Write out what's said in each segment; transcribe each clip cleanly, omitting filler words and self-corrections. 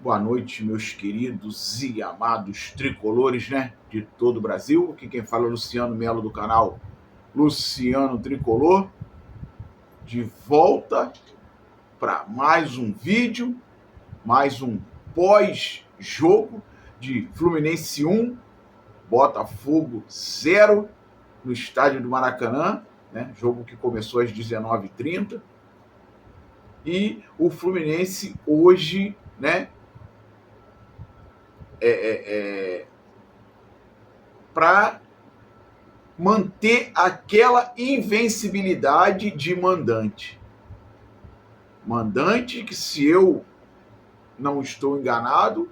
Boa noite, meus queridos e amados tricolores, né? De todo o Brasil. Aqui quem fala é o Luciano Melo do canal Luciano Tricolor. De volta para mais um vídeo, mais um pós-jogo de Fluminense 1, Botafogo 0 no estádio do Maracanã, né? Jogo que começou às 19h30. E o Fluminense hoje, né? Para manter aquela invencibilidade de mandante. Mandante que, se eu não estou enganado,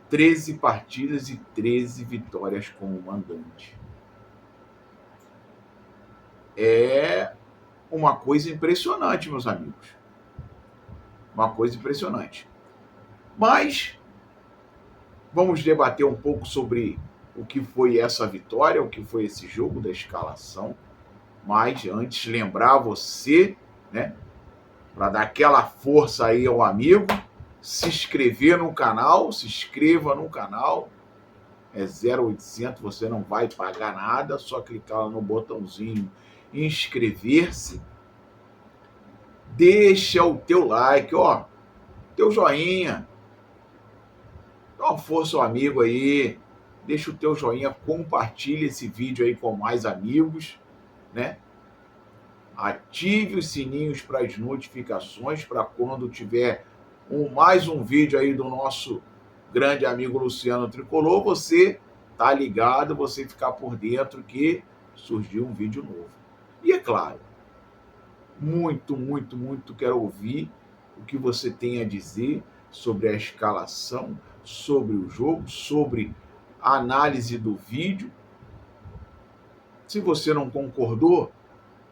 13 partidas e 13 vitórias como mandante. É uma coisa impressionante, meus amigos. Uma coisa impressionante. Mas vamos debater um pouco sobre o que foi essa vitória, o que foi esse jogo da escalação. Mas antes, lembrar você, né, para dar aquela força aí ao amigo, se inscrever no canal, se inscreva no canal. É 0800, você não vai pagar nada, só clicar lá no botãozinho inscrever-se. Deixa o teu like, ó, teu joinha. Dá uma força ao amigo aí. Deixa o teu joinha, compartilha esse vídeo aí com mais amigos, né? Ative os sininhos para as notificações, para quando tiver mais um vídeo aí do nosso grande amigo Luciano Tricolor, você tá ligado, você ficar por dentro que surgiu um vídeo novo. E é claro, muito quero ouvir o que você tem a dizer sobre a escalação, sobre o jogo, sobre a análise do vídeo. Se você não concordou,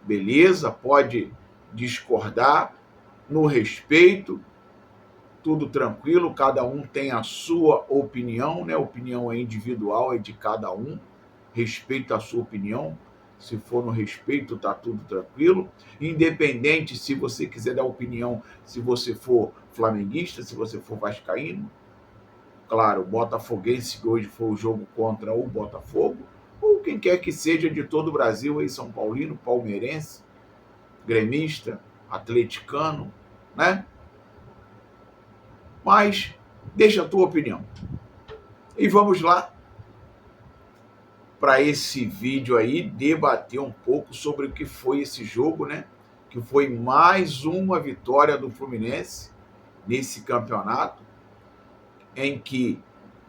beleza, pode discordar, no respeito, tudo tranquilo, cada um tem a sua opinião, né? A opinião é individual, é de cada um, respeita a sua opinião. Se for no respeito, tá tudo tranquilo. Independente se você quiser dar opinião, se você for flamenguista, se você for vascaíno, claro, botafoguense, que hoje foi o jogo contra o Botafogo, ou quem quer que seja de todo o Brasil, aí, São Paulino, palmeirense, gremista, atleticano, né? Mas deixa a tua opinião. E vamos lá para esse vídeo aí, debater um pouco sobre o que foi esse jogo, né? Que foi mais uma vitória do Fluminense nesse campeonato, em que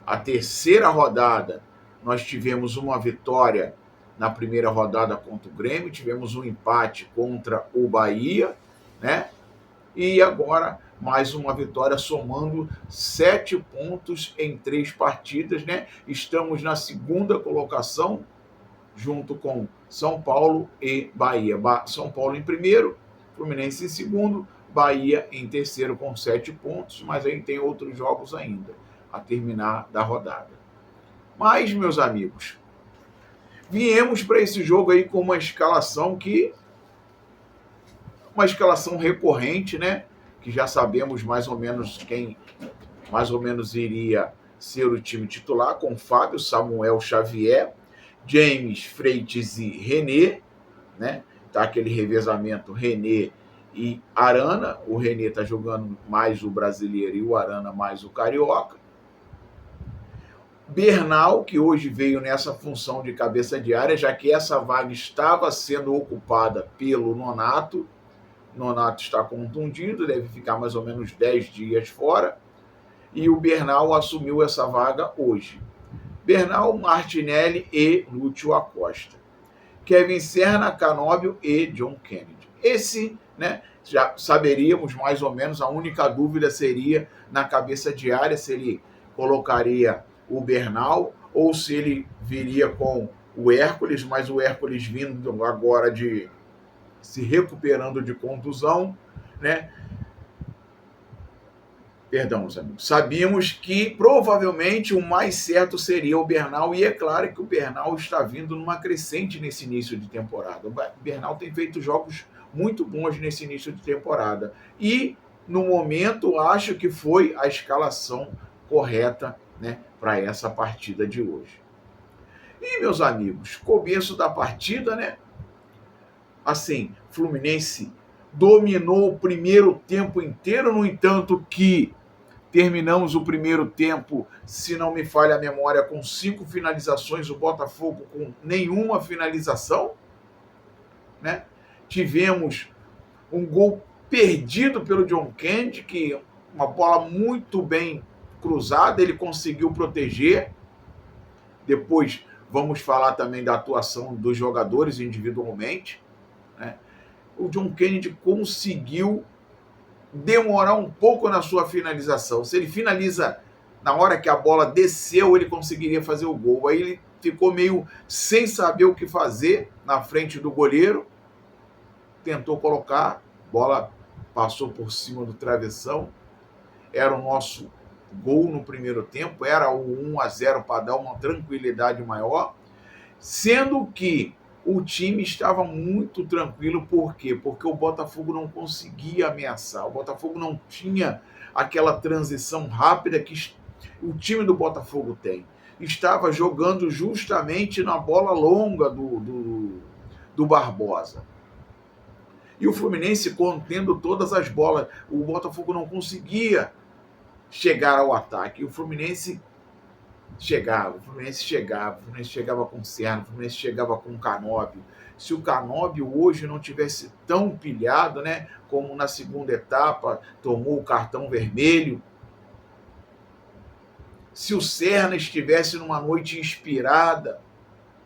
a terceira rodada nós tivemos uma vitória na primeira rodada contra o Grêmio, tivemos um empate contra o Bahia, né? E agora mais uma vitória, somando 7 pontos em 3 partidas, né? Estamos na segunda colocação, junto com São Paulo e Bahia. São Paulo em primeiro, Fluminense em segundo, Bahia em terceiro com 7 pontos, mas aí tem outros jogos ainda a terminar da rodada. Mas, meus amigos, viemos para esse jogo aí com uma escalação uma escalação recorrente, né? Que já sabemos mais ou menos quem mais ou menos iria ser o time titular, com Fábio, Samuel Xavier, James, Freitas e René, né? Tá aquele revezamento René e Arana. O René tá jogando mais o brasileiro e o Arana mais o carioca. Bernal, que hoje veio nessa função de cabeça de área, já que essa vaga estava sendo ocupada pelo Nonato. Nonato está contundido, deve ficar mais ou menos 10 dias fora, e o Bernal assumiu essa vaga hoje. Bernal, Martinelli e Lúcio Acosta. Kevin Serna, Canóbio e John Kennedy. Esse, né, já saberíamos mais ou menos, a única dúvida seria na cabeça de área, se ele colocaria o Bernal ou se ele viria com o Hércules, mas o Hércules vindo agora se recuperando de contusão, né? Perdão, meus amigos. Sabíamos que provavelmente o mais certo seria o Bernal, e é claro que o Bernal está vindo numa crescente nesse início de temporada. O Bernal tem feito jogos muito bons nesse início de temporada. E no momento, acho que foi a escalação correta, né, para essa partida de hoje. E, meus amigos, começo da partida, né? Assim, Fluminense dominou o primeiro tempo inteiro, no entanto que terminamos o primeiro tempo, se não me falha a memória, com 5 finalizações, o Botafogo com nenhuma finalização, né? Tivemos um gol perdido pelo John Kennedy, que uma bola muito bem cruzada, ele conseguiu proteger. Depois vamos falar também da atuação dos jogadores individualmente, né? O John Kennedy conseguiu demorar um pouco na sua finalização. Se ele finaliza na hora que a bola desceu, ele conseguiria fazer o gol. Aí ele ficou meio sem saber o que fazer na frente do goleiro, tentou colocar, bola passou por cima do travessão. Era o nosso gol no primeiro tempo, era o 1-0 para dar uma tranquilidade maior, sendo que o time estava muito tranquilo. Por quê? Porque o Botafogo não conseguia ameaçar, o Botafogo não tinha aquela transição rápida que o time do Botafogo tem. Estava jogando justamente na bola longa do Barbosa. E o Fluminense contendo todas as bolas, o Botafogo não conseguia chegar ao ataque. O Fluminense chegava com o Serna, o Fluminense chegava com o Canóbio. Se o Canóbio hoje não tivesse tão pilhado, né, como na segunda etapa, tomou o cartão vermelho, se o Serna estivesse numa noite inspirada,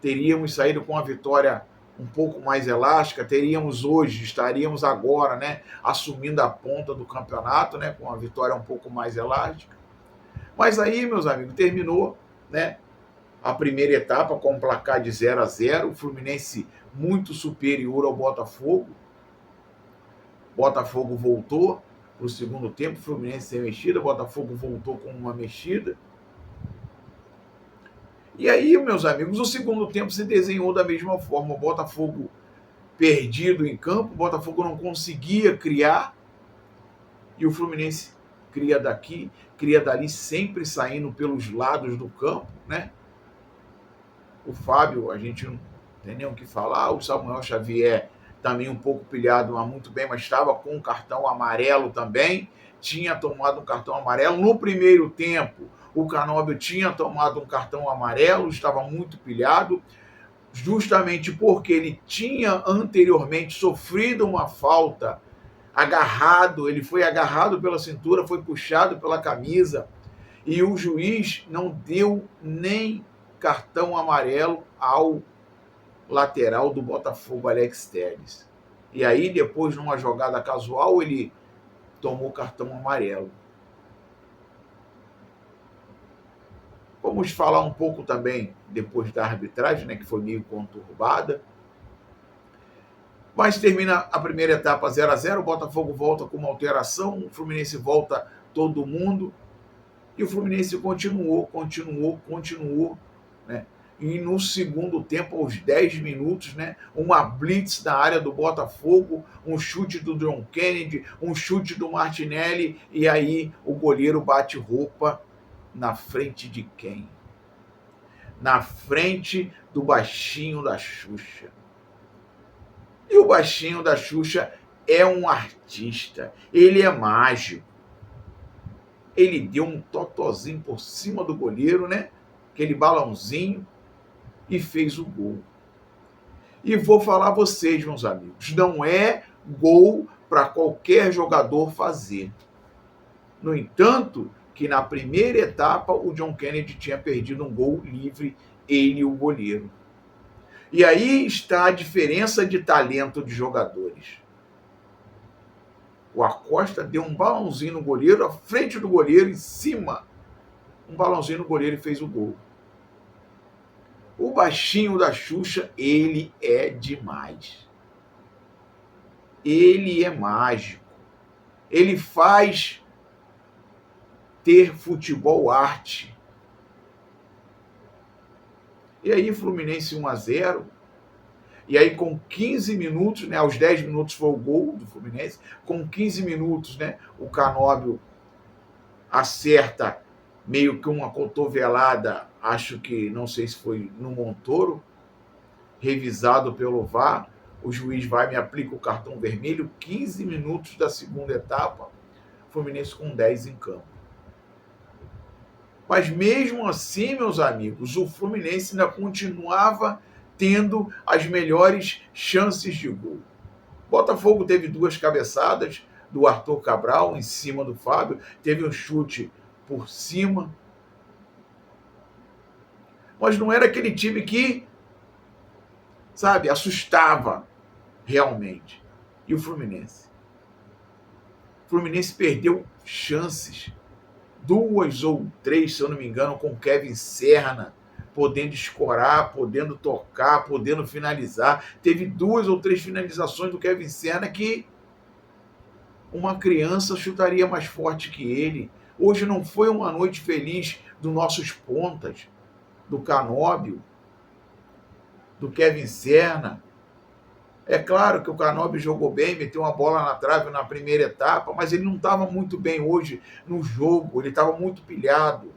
teríamos saído com a vitória um pouco mais elástica, estaríamos agora, né, assumindo a ponta do campeonato, né, com a vitória um pouco mais elástica. Mas aí, meus amigos, terminou, né, a primeira etapa com um placar de 0-0, o Fluminense muito superior ao Botafogo. Botafogo voltou para o segundo tempo, Fluminense sem mexida, Botafogo voltou com uma mexida. E aí, meus amigos, o segundo tempo se desenhou da mesma forma. O Botafogo perdido em campo, o Botafogo não conseguia criar, e o Fluminense cria daqui, cria dali, sempre saindo pelos lados do campo, né? O Fábio, a gente não tem nem o que falar. O Samuel Xavier também um pouco pilhado, mas muito bem, mas estava com um cartão amarelo também. Tinha tomado um cartão amarelo. No primeiro tempo, o Canóbio tinha tomado um cartão amarelo, estava muito pilhado, justamente porque ele tinha anteriormente sofrido uma falta, ele foi agarrado pela cintura, foi puxado pela camisa, e o juiz não deu nem cartão amarelo ao lateral do Botafogo, Alex Telles. E aí, depois, numa jogada casual, ele tomou cartão amarelo. Vamos falar um pouco também depois da arbitragem, né, que foi meio conturbada. Mas termina a primeira etapa 0-0, o Botafogo volta com uma alteração, o Fluminense volta todo mundo, e o Fluminense continuou, né? E no segundo tempo, aos 10 minutos, né, uma blitz na área do Botafogo, um chute do John Kennedy, um chute do Martinelli, e aí o goleiro bate roupa na frente de quem? Na frente do baixinho da Xuxa. E o baixinho da Xuxa é um artista, ele é mágico. Ele deu um totozinho por cima do goleiro, né? Aquele balãozinho, e fez o gol. E vou falar a vocês, meus amigos, não é gol para qualquer jogador fazer. No entanto, que na primeira etapa o John Kennedy tinha perdido um gol livre, ele e o goleiro. E aí está a diferença de talento de jogadores. O Acosta deu um balãozinho no goleiro, à frente do goleiro, em cima. Um balãozinho no goleiro e fez o gol. O baixinho da Xuxa, ele é demais. Ele é mágico. Ele faz ter futebol arte. E aí, Fluminense 1-0. E aí, com 15 minutos, né, aos 10 minutos foi o gol do Fluminense. Com 15 minutos, né, o Canóbio acerta meio que uma cotovelada, acho que, não sei se foi no Montoro, revisado pelo VAR. O juiz vai e me aplica o cartão vermelho. 15 minutos da segunda etapa, Fluminense com 10 em campo. Mas mesmo assim, meus amigos, o Fluminense ainda continuava tendo as melhores chances de gol. Botafogo teve 2 cabeçadas do Arthur Cabral em cima do Fábio, teve um chute por cima. Mas não era aquele time que, sabe, assustava realmente. E o Fluminense? O Fluminense perdeu chances. 2 ou 3, se eu não me engano, com Kevin Serna, podendo escorar, podendo tocar, podendo finalizar. Teve 2 ou 3 finalizações do Kevin Serna que uma criança chutaria mais forte que ele. Hoje não foi uma noite feliz dos nossos pontas, do Canóbio, do Kevin Serna. É claro que o Canóbio jogou bem, meteu uma bola na trave na primeira etapa, mas ele não estava muito bem hoje no jogo, ele estava muito pilhado.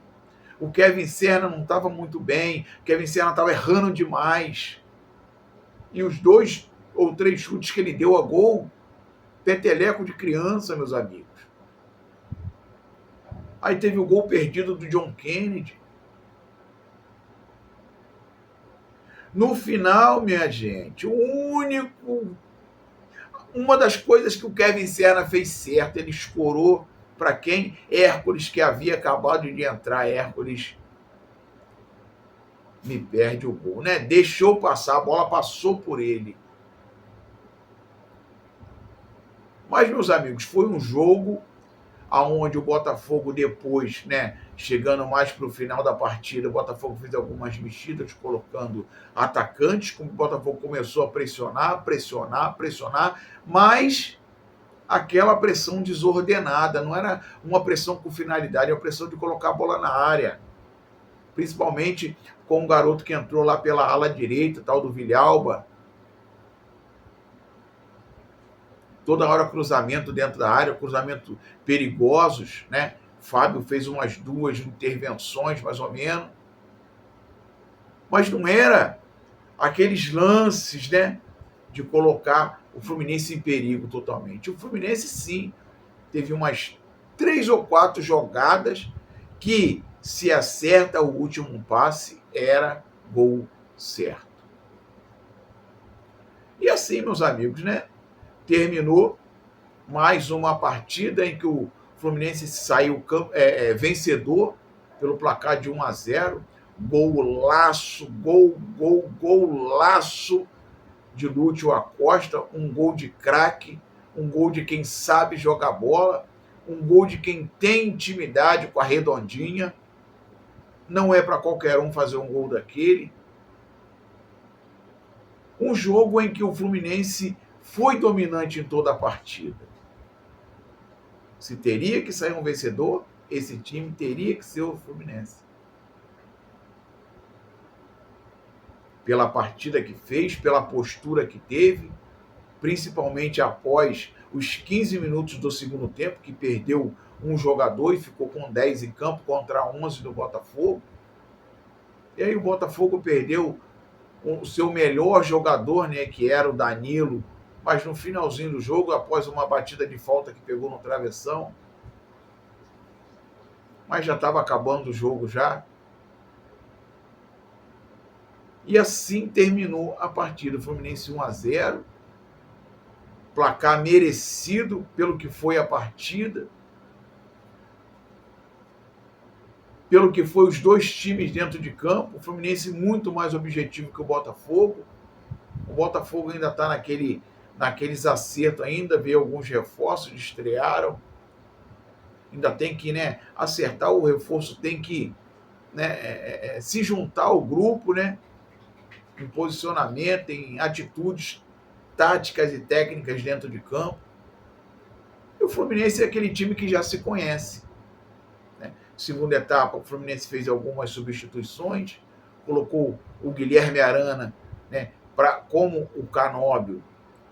O Kevin Serna não estava muito bem, o Kevin Serna estava errando demais. E os 2 ou 3 chutes que ele deu a gol, peteleco de criança, meus amigos. Aí teve o gol perdido do John Kennedy. No final, minha gente, uma das coisas que o Kevin Serna fez certo, ele escorou para quem? Hércules, que havia acabado de entrar. Hércules me perde o gol, né? Deixou passar, a bola passou por ele. Mas, meus amigos, foi um jogo aonde o Botafogo depois, né, chegando mais para o final da partida, o Botafogo fez algumas mexidas, colocando atacantes, como o Botafogo começou a pressionar, mas aquela pressão desordenada, não era uma pressão com finalidade, é uma pressão de colocar a bola na área, principalmente com o garoto que entrou lá pela ala direita, tal do Villalba. Toda hora cruzamento dentro da área, cruzamento perigosos, né? Fábio fez umas 2 intervenções, mais ou menos. Mas não era aqueles lances, né, de colocar o Fluminense em perigo totalmente. O Fluminense, sim, teve umas 3 ou 4 jogadas que, se acerta o último passe, era gol certo. E assim, meus amigos, né? Terminou mais uma partida em que o Fluminense saiu vencedor pelo placar de 1-0. Golaço de Lúcio Acosta, um gol de craque, um gol de quem sabe jogar bola, um gol de quem tem intimidade com a redondinha. Não é para qualquer um fazer um gol daquele. Um jogo em que o Fluminense foi dominante em toda a partida. Se teria que sair um vencedor, esse time teria que ser o Fluminense. Pela partida que fez, pela postura que teve, principalmente após os 15 minutos do segundo tempo, que perdeu um jogador e ficou com 10 em campo contra 11 do Botafogo. E aí o Botafogo perdeu o seu melhor jogador, né, que era o Danilo, mas no finalzinho do jogo, após uma batida de falta que pegou no travessão, mas já estava acabando o jogo já. E assim terminou a partida. O Fluminense 1-0, placar merecido pelo que foi a partida, pelo que foi os 2 times dentro de campo. O Fluminense muito mais objetivo que o Botafogo. O Botafogo ainda está naqueles acertos, ainda veio alguns reforços, estrearam. Ainda tem que, né, acertar o reforço, tem que, né, se juntar ao grupo, né, em posicionamento, em atitudes táticas e técnicas dentro de campo. E o Fluminense é aquele time que já se conhece, né? Segunda etapa, o Fluminense fez algumas substituições, colocou o Guilherme Arana, né, como o Canóbio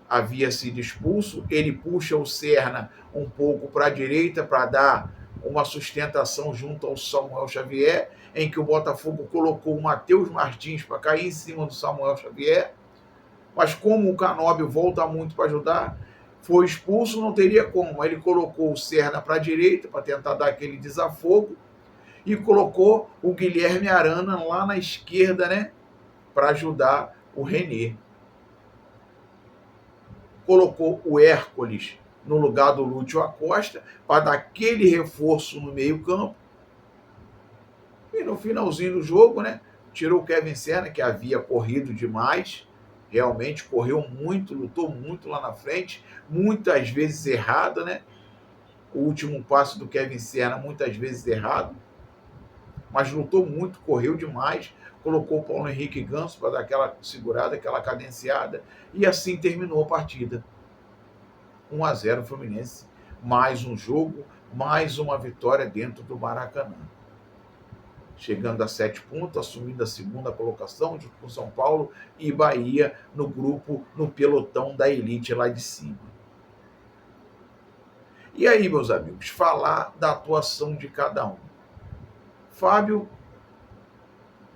havia sido expulso, ele puxa o Serna um pouco para a direita para dar uma sustentação junto ao Samuel Xavier, em que o Botafogo colocou o Matheus Martins para cair em cima do Samuel Xavier, mas como o Canóbio volta muito para ajudar, foi expulso, não teria como. Ele colocou o Serna para a direita para tentar dar aquele desafogo e colocou o Guilherme Arana lá na esquerda, né, para ajudar o René. Colocou o Hércules no lugar do Lúcio Acosta para dar aquele reforço no meio-campo. E no finalzinho do jogo, né, tirou o Kevin Serna, que havia corrido demais, realmente correu muito, lutou muito lá na frente, muitas vezes errado, né? O último passo do Kevin Serna, muitas vezes errado, mas lutou muito, correu demais, colocou o Paulo Henrique Ganso para dar aquela segurada, aquela cadenciada, e assim terminou a partida. 1-0 Fluminense, mais um jogo, mais uma vitória dentro do Maracanã. Chegando a 7 pontos, assumindo a segunda colocação, junto com São Paulo e Bahia no grupo, no pelotão da elite lá de cima. E aí, meus amigos, falar da atuação de cada um. Fábio,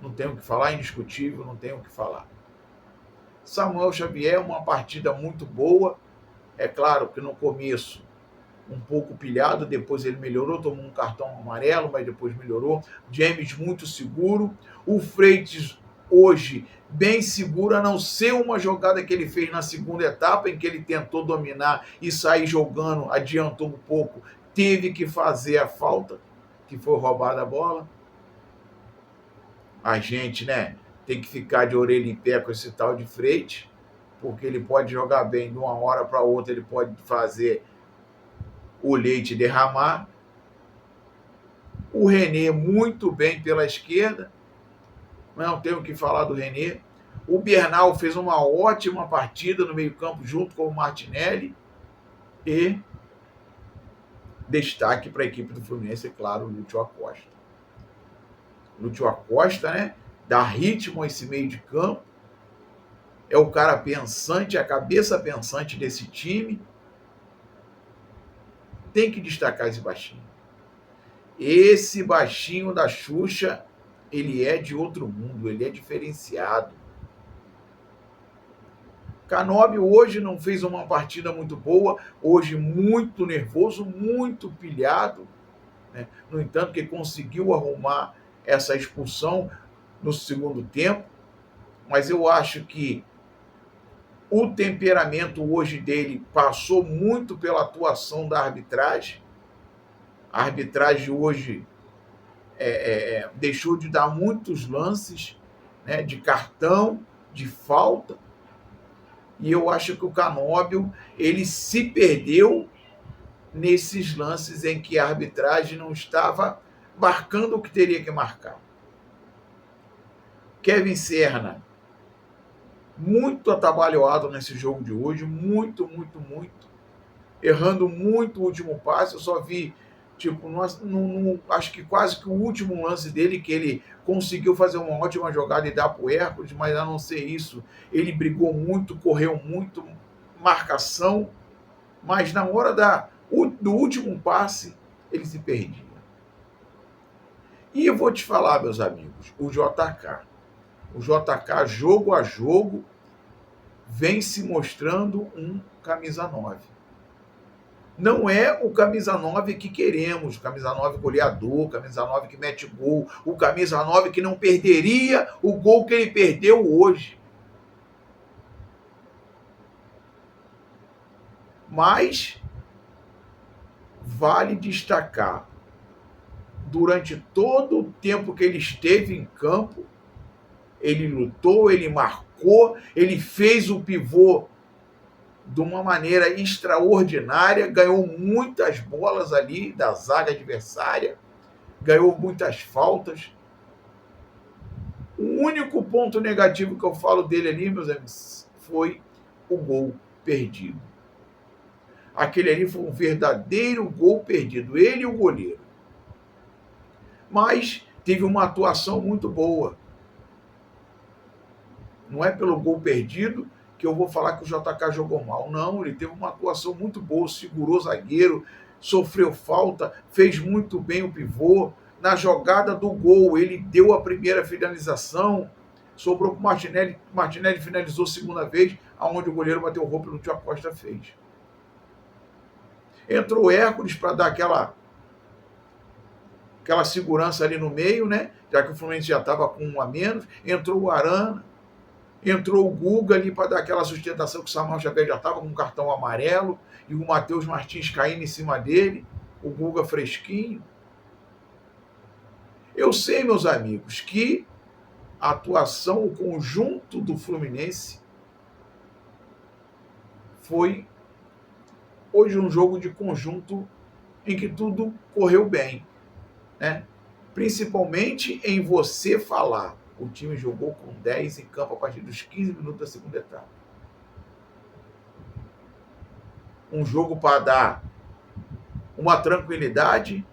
não tenho o que falar, indiscutível, não tenho o que falar. Samuel Xavier, uma partida muito boa. É claro que no começo um pouco pilhado, depois ele melhorou, tomou um cartão amarelo, mas depois melhorou. James muito seguro. O Freitas hoje bem seguro, a não ser uma jogada que ele fez na segunda etapa, em que ele tentou dominar e sair jogando, adiantou um pouco, teve que fazer a falta, que foi roubada a bola. A gente, né, tem que ficar de orelha em pé com esse tal de Freitas, porque ele pode jogar bem de uma hora para outra, ele pode fazer o leite derramar. O René muito bem pela esquerda, não tenho o que falar do René. O Bernal fez uma ótima partida no meio-campo junto com o Martinelli. E destaque para a equipe do Fluminense, é claro, o Lúcio Acosta. Lúcio Acosta, né, dá ritmo a esse meio de campo. É o cara pensante, a cabeça pensante desse time. Tem que destacar esse baixinho. Esse baixinho da Xuxa, ele é de outro mundo, ele é diferenciado. Canóbio hoje não fez uma partida muito boa, hoje muito nervoso, muito pilhado, né? No entanto, que conseguiu arrumar essa expulsão no segundo tempo, mas eu acho que o temperamento hoje dele passou muito pela atuação da arbitragem. A arbitragem hoje deixou de dar muitos lances, né, de cartão, de falta, e eu acho que o Canóbio ele se perdeu nesses lances em que a arbitragem não estava marcando o que teria que marcar. Kevin Serna, muito atabalhoado nesse jogo de hoje, muito, errando muito o último passe. Eu só vi, acho que quase que o último lance dele, que ele conseguiu fazer uma ótima jogada e dar para o Hércules, mas a não ser isso, ele brigou muito, correu muito, marcação, mas na hora do último passe, ele se perdia. E eu vou te falar, meus amigos, o JK, jogo a jogo, vem se mostrando um camisa 9. Não é o camisa 9 que queremos, o camisa 9 goleador, o camisa 9 que mete gol, o camisa 9 que não perderia o gol que ele perdeu hoje. Mas vale destacar, durante todo o tempo que ele esteve em campo, ele lutou, ele marcou, ele fez o pivô de uma maneira extraordinária, ganhou muitas bolas ali da zaga adversária, ganhou muitas faltas. O único ponto negativo que eu falo dele ali, meus amigos, foi o gol perdido. Aquele ali foi um verdadeiro gol perdido, ele e o goleiro. Mas teve uma atuação muito boa. Não é pelo gol perdido que eu vou falar que o JK jogou mal. Não, ele teve uma atuação muito boa, segurou zagueiro, sofreu falta, fez muito bem o pivô. Na jogada do gol, ele deu a primeira finalização, sobrou para o Martinelli. Martinelli finalizou a segunda vez, aonde o goleiro bateu o roupa e o Thiago Costa fez. Entrou o Hércules para dar aquela segurança ali no meio, né? Já que o Fluminense já estava com um a menos. Entrou o Arana, entrou o Guga ali para dar aquela sustentação, que o Samuel Xavier já estava com um cartão amarelo e o Matheus Martins caindo em cima dele, o Guga fresquinho. Eu sei, meus amigos, que a atuação, o conjunto do Fluminense foi hoje um jogo de conjunto em que tudo correu bem, né? Principalmente em você falar. O time jogou com 10 em campo a partir dos 15 minutos da segunda etapa. Um jogo para dar uma tranquilidade,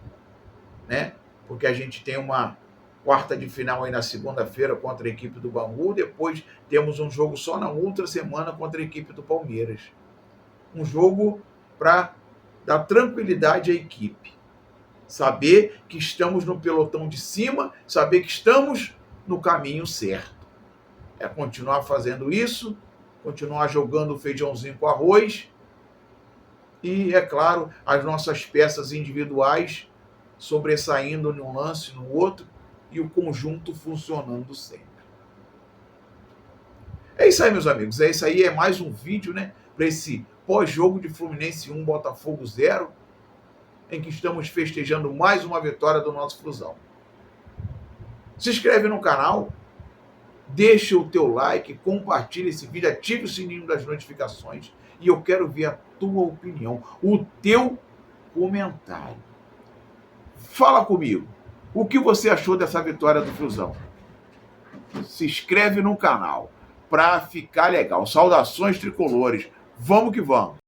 né? Porque a gente tem uma quarta de final aí na segunda-feira contra a equipe do Bangu. Depois temos um jogo só na outra semana contra a equipe do Palmeiras. Um jogo para dar tranquilidade à equipe. Saber que estamos no pelotão de cima, saber que estamos no caminho certo. É continuar fazendo isso, continuar jogando feijãozinho com arroz e, é claro, as nossas peças individuais sobressaindo num lance, no outro, e o conjunto funcionando sempre. É isso aí, meus amigos. É isso aí, é mais um vídeo, né, para esse pós-jogo de Fluminense 1, Botafogo 0, em que estamos festejando mais uma vitória do nosso Flusão. Se inscreve no canal, deixa o teu like, compartilha esse vídeo, ative o sininho das notificações e eu quero ver a tua opinião, o teu comentário. Fala comigo, o que você achou dessa vitória do Flusão? Se inscreve no canal para ficar legal. Saudações tricolores, vamos que vamos!